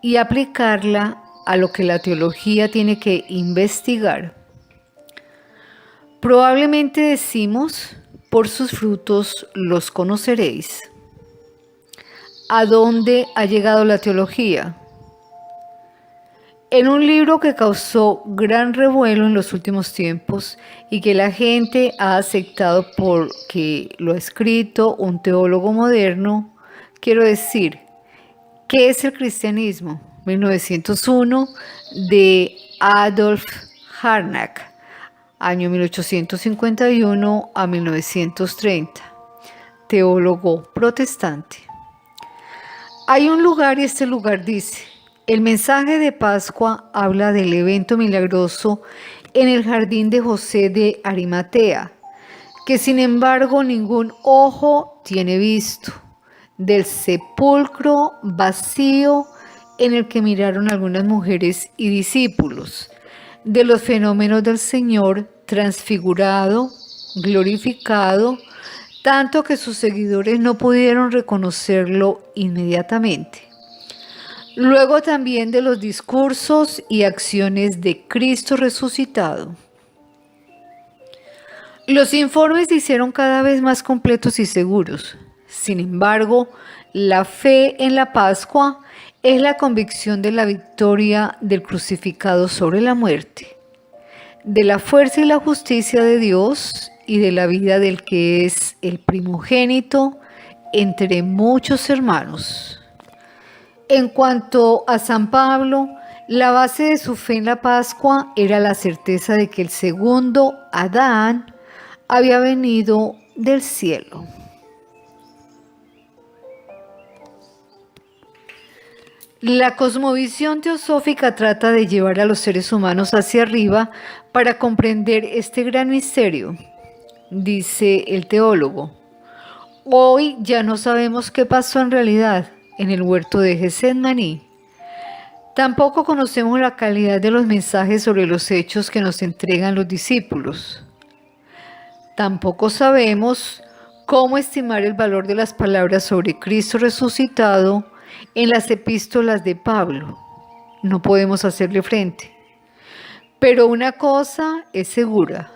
S1: y aplicarla a lo que la teología tiene que investigar. Probablemente decimos, por sus frutos los conoceréis. ¿A dónde ha llegado la teología? En un libro que causó gran revuelo en los últimos tiempos y que la gente ha aceptado porque lo ha escrito un teólogo moderno, quiero decir, ¿qué es el cristianismo? 1901, de Adolf Harnack, año 1851 a 1930, teólogo protestante. Hay un lugar y este lugar dice: el mensaje de Pascua habla del evento milagroso en el jardín de José de Arimatea, que sin embargo ningún ojo tiene visto, del sepulcro vacío en el que miraron algunas mujeres y discípulos, de los fenómenos del Señor transfigurado, glorificado, tanto que sus seguidores no pudieron reconocerlo inmediatamente. Luego también de los discursos y acciones de Cristo resucitado. Los informes se hicieron cada vez más completos y seguros. Sin embargo, la fe en la Pascua es la convicción de la victoria del crucificado sobre la muerte, de la fuerza y la justicia de Dios y de la vida del que es el primogénito entre muchos hermanos. En cuanto a San Pablo, la base de su fe en la Pascua era la certeza de que el segundo Adán había venido del cielo. La cosmovisión teosófica trata de llevar a los seres humanos hacia arriba para comprender este gran misterio, dice el teólogo. Hoy ya no sabemos qué pasó en realidad en el huerto de Getsemaní. Tampoco conocemos la calidad de los mensajes sobre los hechos que nos entregan los discípulos. Tampoco sabemos cómo estimar el valor de las palabras sobre Cristo resucitado en las epístolas de Pablo. No podemos hacerle frente. Pero una cosa es segura.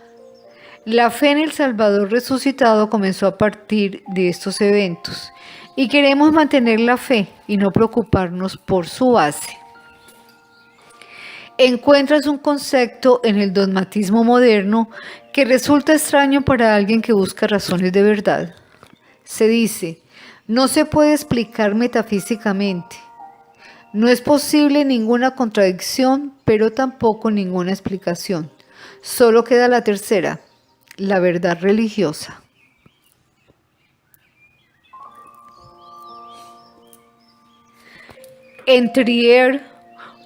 S1: La fe en el Salvador resucitado comenzó a partir de estos eventos y queremos mantener la fe y no preocuparnos por su base. Encuentras un concepto en el dogmatismo moderno que resulta extraño para alguien que busca razones de verdad. Se dice, no se puede explicar metafísicamente. No es posible ninguna contradicción, pero tampoco ninguna explicación. Solo queda la tercera, la verdad religiosa. En Trier,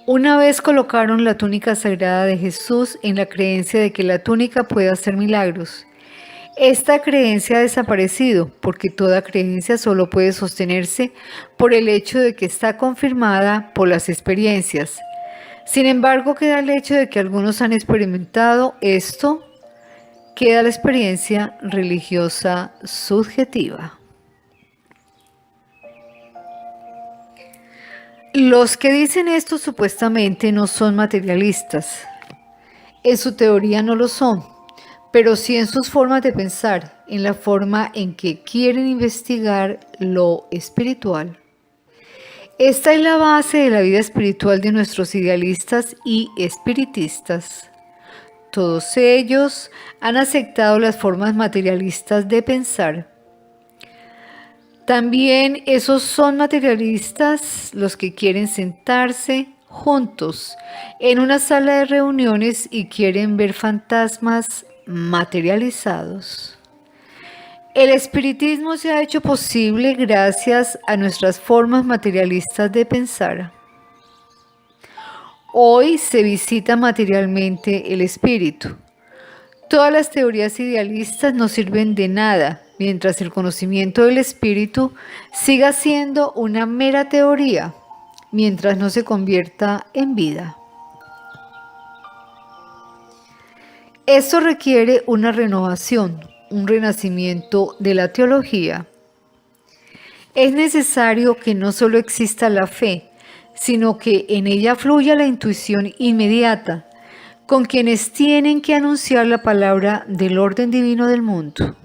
S1: una vez colocaron la túnica sagrada de Jesús en la creencia de que la túnica puede hacer milagros. Esta creencia ha desaparecido porque toda creencia solo puede sostenerse por el hecho de que está confirmada por las experiencias. Sin embargo, queda el hecho de que algunos han experimentado esto, queda la experiencia religiosa subjetiva. Los que dicen esto supuestamente no son materialistas. En su teoría no lo son, pero sí en sus formas de pensar, en la forma en que quieren investigar lo espiritual. Esta es la base de la vida espiritual de nuestros idealistas y espiritistas. Todos ellos han aceptado las formas materialistas de pensar. También esos son materialistas los que quieren sentarse juntos en una sala de reuniones y quieren ver fantasmas materializados. El espiritismo se ha hecho posible gracias a nuestras formas materialistas de pensar. Hoy se visita materialmente el espíritu. Todas las teorías idealistas no sirven de nada mientras el conocimiento del espíritu siga siendo una mera teoría, mientras no se convierta en vida. Esto requiere una renovación, un renacimiento de la teología. Es necesario que no solo exista la fe, sino que en ella fluya la intuición inmediata, con quienes tienen que anunciar la palabra del orden divino del mundo.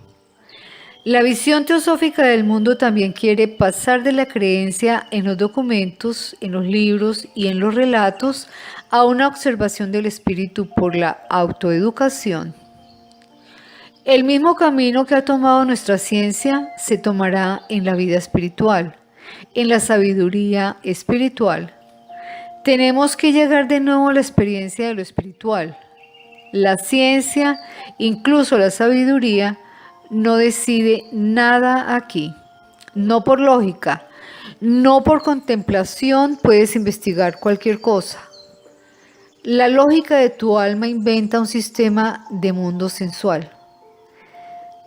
S1: La visión teosófica del mundo también quiere pasar de la creencia en los documentos, en los libros y en los relatos a una observación del espíritu por la autoeducación. El mismo camino que ha tomado nuestra ciencia se tomará en la vida espiritual, en la sabiduría espiritual. Tenemos que llegar de nuevo a la experiencia de lo espiritual. La ciencia, incluso la sabiduría, no decide nada aquí. No por lógica, no por contemplación puedes investigar cualquier cosa. La lógica de tu alma inventa un sistema de mundo sensual.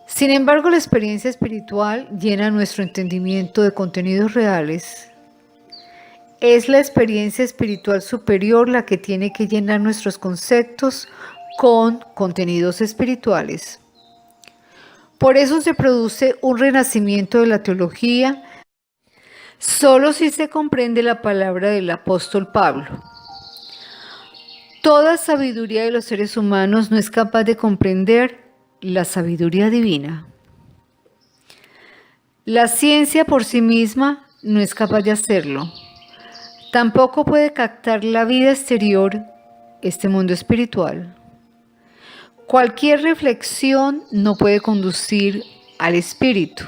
S1: Sin embargo, la experiencia espiritual llena nuestro entendimiento de contenidos reales. Es la experiencia espiritual superior la que tiene que llenar nuestros conceptos con contenidos espirituales. Por eso se produce un renacimiento de la teología, solo si se comprende la palabra del apóstol Pablo. Toda sabiduría de los seres humanos no es capaz de comprender la sabiduría divina. La ciencia por sí misma no es capaz de hacerlo. Tampoco puede captar la vida exterior, este mundo espiritual. Cualquier reflexión no puede conducir al espíritu.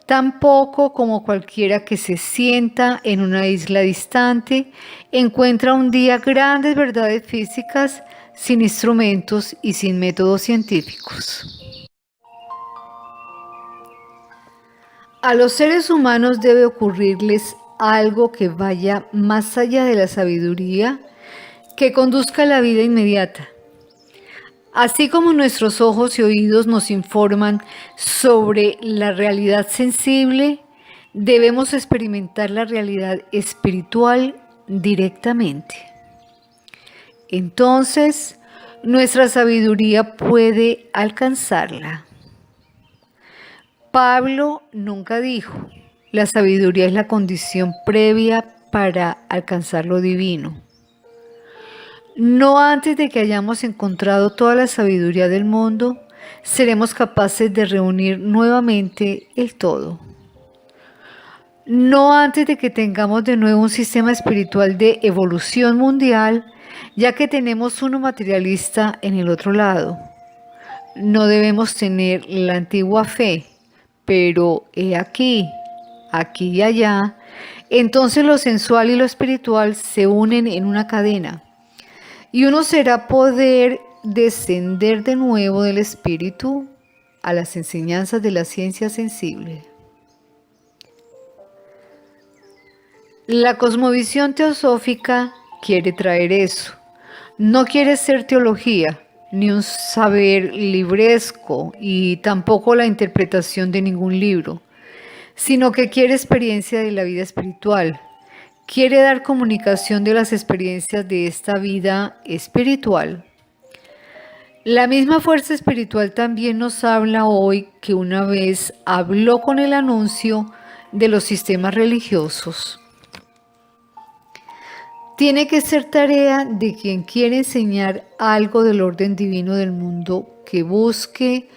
S1: Tampoco como cualquiera que se sienta en una isla distante encuentra un día grandes verdades físicas sin instrumentos y sin métodos científicos. A los seres humanos debe ocurrirles algo que vaya más allá de la sabiduría, que conduzca a la vida inmediata. Así como nuestros ojos y oídos nos informan sobre la realidad sensible, debemos experimentar la realidad espiritual directamente. Entonces, nuestra sabiduría puede alcanzarla. Pablo nunca dijo, la sabiduría es la condición previa para alcanzar lo divino. No antes de que hayamos encontrado toda la sabiduría del mundo, seremos capaces de reunir nuevamente el todo. No antes de que tengamos de nuevo un sistema espiritual de evolución mundial, ya que tenemos uno materialista en el otro lado. No debemos tener la antigua fe, pero he aquí y allá, entonces lo sensual y lo espiritual se unen en una cadena, y uno será poder descender de nuevo del espíritu a las enseñanzas de la ciencia sensible. La cosmovisión teosófica quiere traer eso. No quiere ser teología, ni un saber libresco, y tampoco la interpretación de ningún libro, sino que quiere experiencia de la vida espiritual. Quiere dar comunicación de las experiencias de esta vida espiritual. La misma fuerza espiritual también nos habla hoy que una vez habló con el anuncio de los sistemas religiosos. Tiene que ser tarea de quien quiere enseñar algo del orden divino del mundo que busque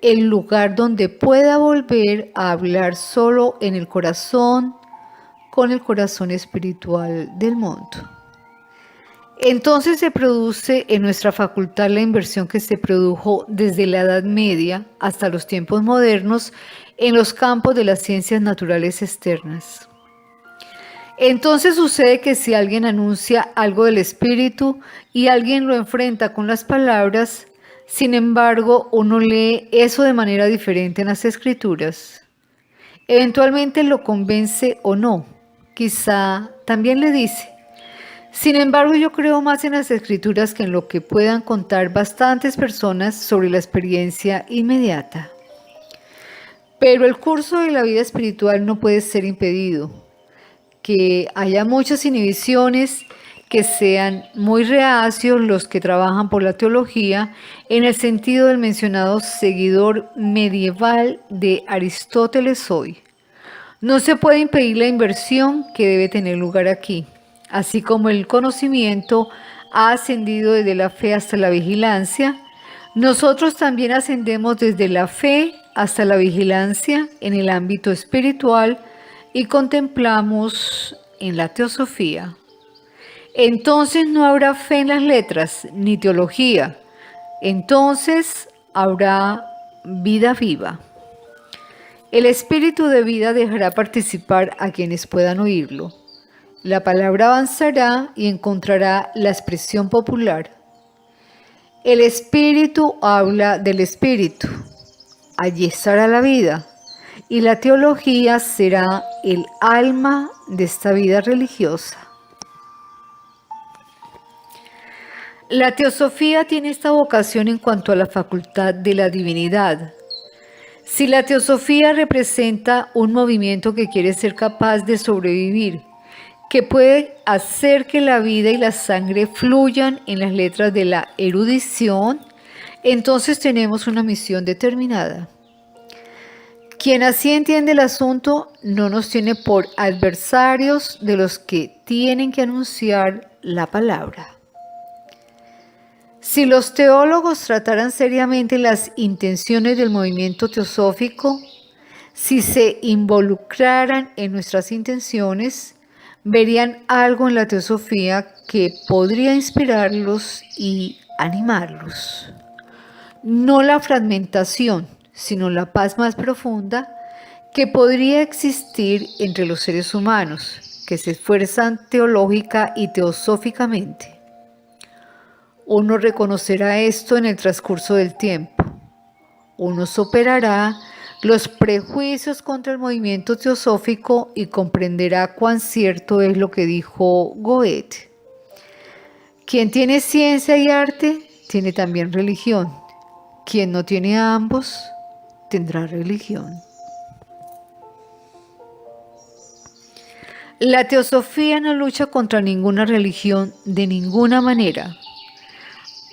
S1: el lugar donde pueda volver a hablar solo en el corazón, con el corazón espiritual del mundo. Entonces se produce en nuestra facultad la inversión que se produjo desde la Edad Media hasta los tiempos modernos en los campos de las ciencias naturales externas. Entonces sucede que si alguien anuncia algo del espíritu y alguien lo enfrenta con las palabras, sin embargo, uno lee eso de manera diferente en las escrituras. Eventualmente lo convence o no, quizá también le dice. Sin embargo, yo creo más en las escrituras que en lo que puedan contar bastantes personas sobre la experiencia inmediata. Pero el curso de la vida espiritual no puede ser impedido. Que haya muchas inhibiciones, que sean muy reacios los que trabajan por la teología, en el sentido del mencionado seguidor medieval de Aristóteles hoy. No se puede impedir la inversión que debe tener lugar aquí, así como el conocimiento ha ascendido desde la fe hasta la vigilancia. Nosotros también ascendemos desde la fe hasta la vigilancia en el ámbito espiritual, y contemplamos en la teosofía. Entonces no habrá fe en las letras, ni teología. Entonces habrá vida viva. El espíritu de vida dejará participar a quienes puedan oírlo. La palabra avanzará y encontrará la expresión popular. El espíritu habla del espíritu. Allí estará la vida. Y la teología será el alma de esta vida religiosa. La teosofía tiene esta vocación en cuanto a la facultad de la divinidad. Si la teosofía representa un movimiento que quiere ser capaz de sobrevivir, que puede hacer que la vida y la sangre fluyan en las letras de la erudición, entonces tenemos una misión determinada. Quien así entiende el asunto no nos tiene por adversarios de los que tienen que anunciar la palabra. Si los teólogos trataran seriamente las intenciones del movimiento teosófico, si se involucraran en nuestras intenciones, verían algo en la teosofía que podría inspirarlos y animarlos. No la fragmentación, sino la paz más profunda que podría existir entre los seres humanos que se esfuerzan teológica y teosóficamente. Uno reconocerá esto en el transcurso del tiempo. Uno superará los prejuicios contra el movimiento teosófico y comprenderá cuán cierto es lo que dijo Goethe. Quien tiene ciencia y arte, tiene también religión. Quien no tiene ambos, tendrá religión. La teosofía no lucha contra ninguna religión de ninguna manera.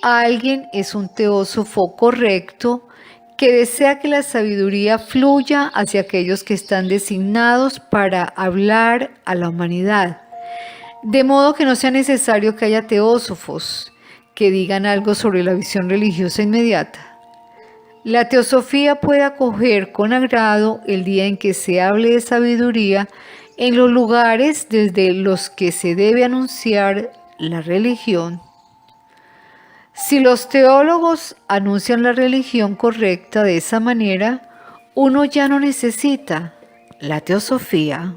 S1: Alguien es un teósofo correcto que desea que la sabiduría fluya hacia aquellos que están designados para hablar a la humanidad, de modo que no sea necesario que haya teósofos, que digan algo sobre la visión religiosa inmediata. La teosofía puede acoger con agrado el día en que se hable de sabiduría en los lugares desde los que se debe anunciar la religión. Si los teólogos anuncian la religión correcta de esa manera, uno ya no necesita la teosofía.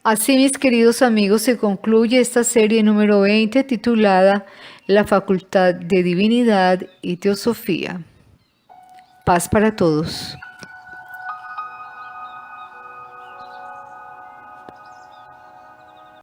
S1: Así, mis queridos amigos, se concluye esta serie número 20 titulada La Facultad de Divinidad y Teosofía. Paz para todos.